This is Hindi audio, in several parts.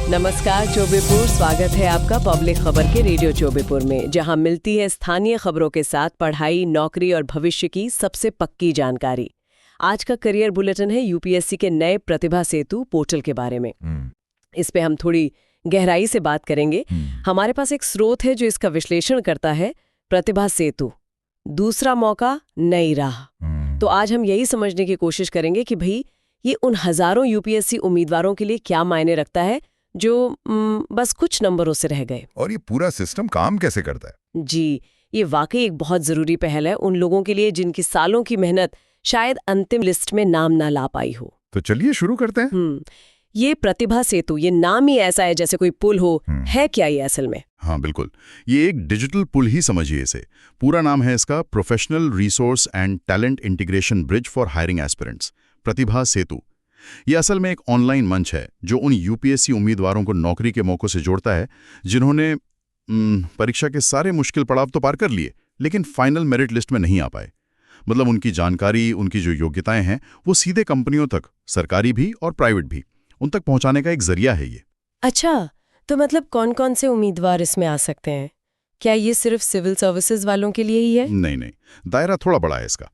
नमस्कार चौबेपुर, स्वागत है आपका पब्लिक खबर के रेडियो चौबेपुर में, जहां मिलती है स्थानीय खबरों के साथ पढ़ाई, नौकरी और भविष्य की सबसे पक्की जानकारी। आज का करियर बुलेटिन है यूपीएससी के नए प्रतिभा सेतु पोर्टल के बारे में। इस पे हम थोड़ी गहराई से बात करेंगे। हमारे पास एक स्रोत है जो इसका विश्लेषण करता है, प्रतिभा सेतु, दूसरा मौका, नई राह। तो आज हम यही समझने की कोशिश करेंगे कि भाई ये उन हजारों यूपीएससी उम्मीदवारों के लिए क्या मायने रखता है जो बस कुछ नंबरों से रह गए। और ये पूरा सिस्टम काम कैसे करता है? जी, ये वाकई एक बहुत जरूरी पहल है उन लोगों के लिए जिनकी सालों की मेहनत शायद अंतिम लिस्ट में नाम ना ला पाई हो। तो चलिए शुरू करते हैं। ये प्रतिभा सेतु, ये नाम ही ऐसा है जैसे कोई पुल हो। है क्या ये असल में? हाँ बिल्कुल, ये एक डिजिटल पुल ही समझिए इसे। पूरा नाम है इसका professional resource and talent integration bridge for hiring aspirants, Pratibha Setu. ये असल में एक ऑनलाइन मंच है जो उन यूपीएससी उम्मीदवारों को नौकरी के मौकों से जोड़ता है जिन्होंने परीक्षा के सारे मुश्किल पड़ाव तो पार कर लिए लेकिन फाइनल मेरिट लिस्ट में नहीं आ पाए। मतलब उनकी जानकारी, उनकी जो योग्यताएं हैं वो सीधे कंपनियों तक, सरकारी भी और प्राइवेट भी, उन तक पहुंचाने का एक जरिया है ये। अच्छा, तो मतलब कौन कौन से उम्मीदवार इसमें आ सकते हैं? क्या ये सिर्फ सिविल सर्विसेज वालों के लिए ही है? नहीं, दायरा थोड़ा बड़ा है इसका।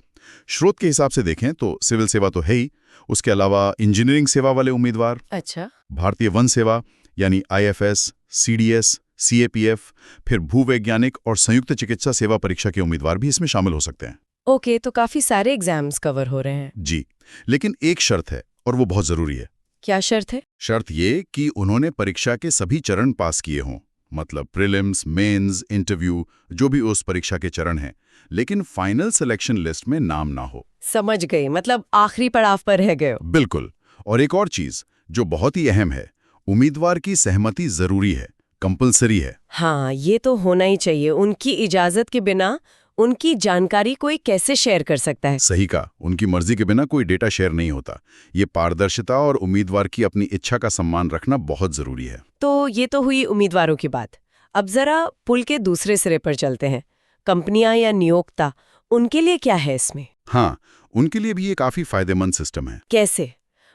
स्रोत के हिसाब से देखें तो सिविल सेवा तो है ही, उसके अलावा इंजीनियरिंग सेवा वाले उम्मीदवार, अच्छा, भारतीय वन सेवा यानी आईएफएस, सीडीएस, सीएपीएफ, फिर भूवैज्ञानिक और संयुक्त चिकित्सा सेवा परीक्षा के उम्मीदवार भी इसमें शामिल हो सकते हैं। ओके, तो काफी सारे एग्जाम्स कवर हो रहे हैं। जी, लेकिन एक शर्त है और वो बहुत जरूरी है। क्या शर्त है? शर्त ये कि उन्होंने परीक्षा के सभी चरण पास किए हों, मतलब प्रीलिम्स, मेंस, इंटरव्यू, जो भी उस परीक्षा के चरण हैं, लेकिन फाइनल सिलेक्शन लिस्ट में नाम ना हो। समझ गई, मतलब आखिरी पड़ाव पर रह गए हो। बिल्कुल। और एक और चीज जो बहुत ही अहम है, उम्मीदवार की सहमति जरूरी है, कंपलसरी है। हाँ, ये तो होना ही चाहिए। उनकी इजाजत के बिना उनकी जानकारी कोई कैसे शेयर कर सकता है? सही कहा, उनकी मर्जी के बिना कोई डेटा शेयर नहीं होता। ये पारदर्शिता और उम्मीदवार की अपनी इच्छा का सम्मान रखना बहुत जरूरी है। तो ये तो हुई उम्मीदवारों की बात। अब जरा पुल के दूसरे सिरे पर चलते हैं। कंपनियां या नियोक्ता, उनके लिए क्या है इसमें? हाँ, उनके लिए भी ये काफी फायदेमंद सिस्टम है। कैसे?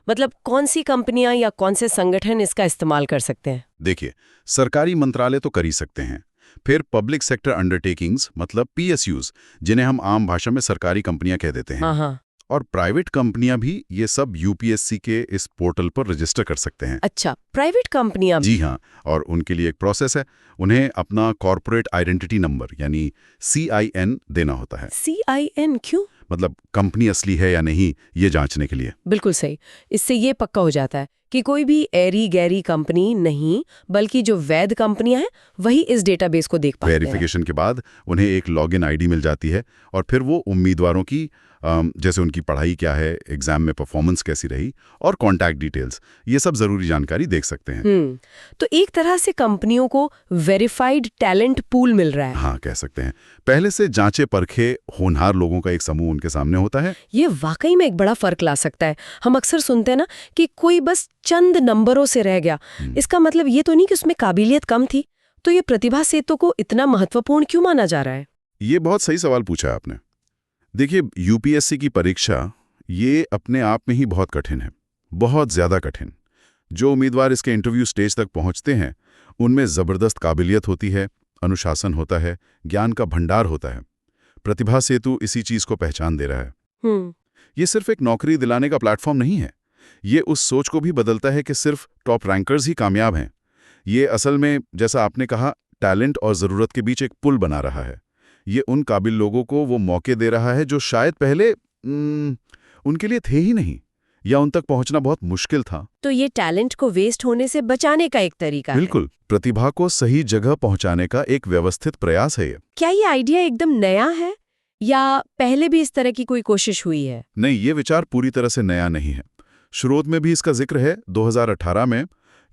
मतलब कौन सी कंपनियां या कौन से संगठन इसका इस्तेमाल कर सकते हैं? देखिए, सरकारी मंत्रालय तो कर ही सकते हैं, फिर पब्लिक सेक्टर अंडरटेकिंग्स मतलब पीएसयूज, जिन्हें हम आम भाषा में सरकारी कंपनियां कह देते हैं, हाँ। और प्राइवेट कंपनियां भी ये सब यूपीएससी के इस पोर्टल पर रजिस्टर कर सकते हैं। अच्छा, प्राइवेट कंपनियां? जी हाँ, और उनके लिए एक प्रोसेस है। उन्हें अपना कॉर्पोरेट आइडेंटिटी नंबर यानी CIN देना होता है। CIN क्यों? मतलब कंपनी असली है या नहीं, ये जांचने के लिए। बिल्कुल सही। इससे ये पक्का हो जाता है कि कोई भी एरी गैरी कंपनी नहीं, बल्कि जो वैध कंपनियां हैं वही इस डेटाबेस को देख पाते हैं। वेरिफिकेशन के बाद उन्हें एक लॉगिन आईडी मिल जाती है और फिर वो उम्मीदवारों की जैसे उनकी पढ़ाई क्या है, एग्जाम में परफॉर्मेंस कैसी रही और कॉन्टैक्ट डिटेल्स, ये सब जरूरी जानकारी देख सकते हैं। तो एक तरह से कंपनियों को वेरीफाइड टैलेंट पूल मिल रहा है। हाँ, कह सकते हैं। पहले से जांचे परखे होनहार लोगों का एक समूह उनके सामने होता है। ये वाकई में एक बड़ा फर्क ला सकता है। हम अक्सर सुनते हैं ना कि कोई बस चंद नंबरों से रह गया। इसका मतलब ये तो नहीं कि उसमें काबिलियत कम थी। तो ये प्रतिभा सेतु को इतना महत्वपूर्ण क्यों माना जा रहा है? ये बहुत सही सवाल पूछा है आपने। देखिए, यूपीएससी की परीक्षा ये अपने आप में ही बहुत कठिन है, बहुत ज्यादा कठिन। जो उम्मीदवार इसके इंटरव्यू स्टेज तक पहुंचते हैं उनमें जबरदस्त काबिलियत होती है, अनुशासन होता है, ज्ञान का भंडार होता है। प्रतिभा सेतु इसी चीज को पहचान दे रहा है। ये सिर्फ एक नौकरी दिलाने का प्लेटफॉर्म नहीं है, ये उस सोच को भी बदलता है कि सिर्फ टॉप रैंकर्स ही कामयाब हैं। ये असल में, जैसा आपने कहा, टैलेंट और ज़रूरत के बीच एक पुल बना रहा है। ये उन काबिल लोगों को वो मौके दे रहा है जो शायद पहले उनके लिए थे ही नहीं, या उन तक पहुंचना बहुत मुश्किल था। तो ये टैलेंट को वेस्ट होने से बचाने का एक तरीका है। बिल्कुल, प्रतिभा को सही जगह पहुंचाने का एक व्यवस्थित प्रयास है ये। क्या ये आइडिया एकदम नया है या पहले भी इस तरह की कोई कोशिश हुई है? नहीं, ये विचार पूरी तरह से नया नहीं है। शुरुआत में भी इसका जिक्र है। 2018 में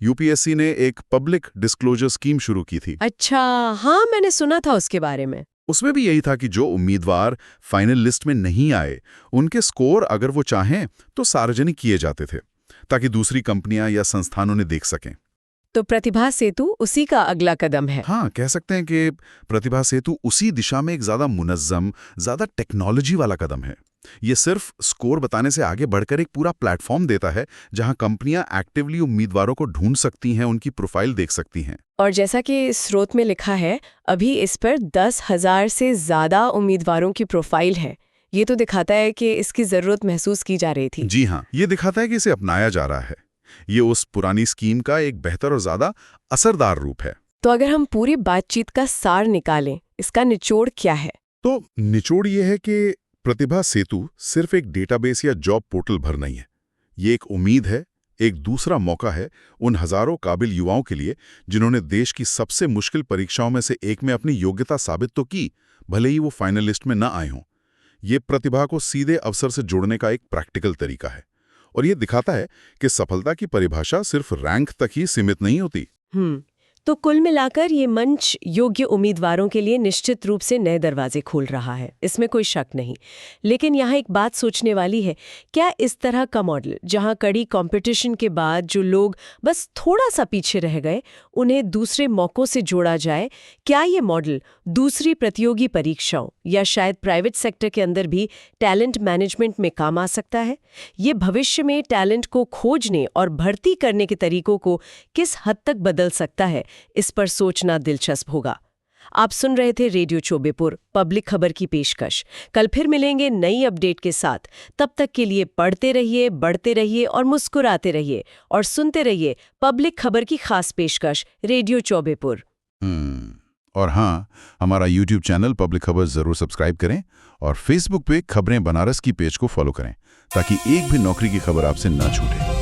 यूपीएससी ने एक पब्लिक डिस्क्लोजर स्कीम शुरू की थी। अच्छा, हाँ, मैंने सुना था उसके बारे में। उसमें भी यही था कि जो उम्मीदवार फाइनल लिस्ट में नहीं आए, उनके स्कोर अगर वो चाहें तो सार्वजनिक किए जाते थे, ताकि दूसरी कंपनियां या संस्थानों ने देख सकें। तो प्रतिभा सेतु उसी का अगला कदम है। हाँ, कह सकते हैं कि प्रतिभा सेतु उसी दिशा में एक ज्यादा मुनज्जम, ज्यादा टेक्नोलॉजी वाला कदम है। ये सिर्फ स्कोर बताने से आगे बढ़कर एक पूरा प्लेटफॉर्म देता है जहां कंपनियां एक्टिवली उम्मीदवारों को ढूंढ सकती हैं, उनकी प्रोफाइल देख सकती हैं। और जैसा कि स्रोत में लिखा है, अभी इस पर 10,000 से ज़्यादा उम्मीदवारों की प्रोफाइल है। ये तो दिखाता है कि इसकी ज़रूरत महसूस की जा रही थी। जी हाँ, ये दिखाता है कि इसे अपनाया जा रहा है। ये उस पुरानी स्कीम का एक बेहतर और ज़्यादा असरदार रूप है। तो अगर हम पूरी बातचीत का सार निकालें, इसका निचोड़ क्या है? तो निचोड़ ये है कि प्रतिभा सेतु सिर्फ एक डेटाबेस या जॉब पोर्टल भर नहीं है। ये एक उम्मीद है, एक दूसरा मौका है उन हजारों काबिल युवाओं के लिए जिन्होंने देश की सबसे मुश्किल परीक्षाओं में से एक में अपनी योग्यता साबित तो की, भले ही वो फाइनलिस्ट में न आए हों। ये प्रतिभा को सीधे अवसर से जोड़ने का एक प्रैक्टिकल तरीका है और ये दिखाता है कि सफलता की परिभाषा सिर्फ रैंक तक ही सीमित नहीं होती। तो कुल मिलाकर ये मंच योग्य उम्मीदवारों के लिए निश्चित रूप से नए दरवाजे खोल रहा है, इसमें कोई शक नहीं। लेकिन यहाँ एक बात सोचने वाली है, क्या इस तरह का मॉडल जहाँ कड़ी कंपटीशन के बाद जो लोग बस थोड़ा सा पीछे रह गए, उन्हें दूसरे मौकों से जोड़ा जाए, क्या ये मॉडल दूसरी प्रतियोगी परीक्षाओं या शायद प्राइवेट सेक्टर के अंदर भी टैलेंट मैनेजमेंट में काम आ सकता है? ये भविष्य में टैलेंट को खोजने और भर्ती करने के तरीकों को किस हद तक बदल सकता है, इस पर सोचना दिलचस्प होगा। आप सुन रहे थे रेडियो चौबेपुर पब्लिक खबर की पेशकश। कल फिर मिलेंगे नई अपडेट के साथ। तब तक के लिए पढ़ते रहिए, बढ़ते रहिए और मुस्कुराते रहिए और सुनते रहिए पब्लिक खबर की खास पेशकश रेडियो चौबेपुर। और हाँ, हमारा YouTube चैनल पब्लिक खबर जरूर सब्सक्राइब करें और Facebook पे खबरें बनारस की पेज को फॉलो करें ताकि एक भी नौकरी की खबर आपसे ना छूटे।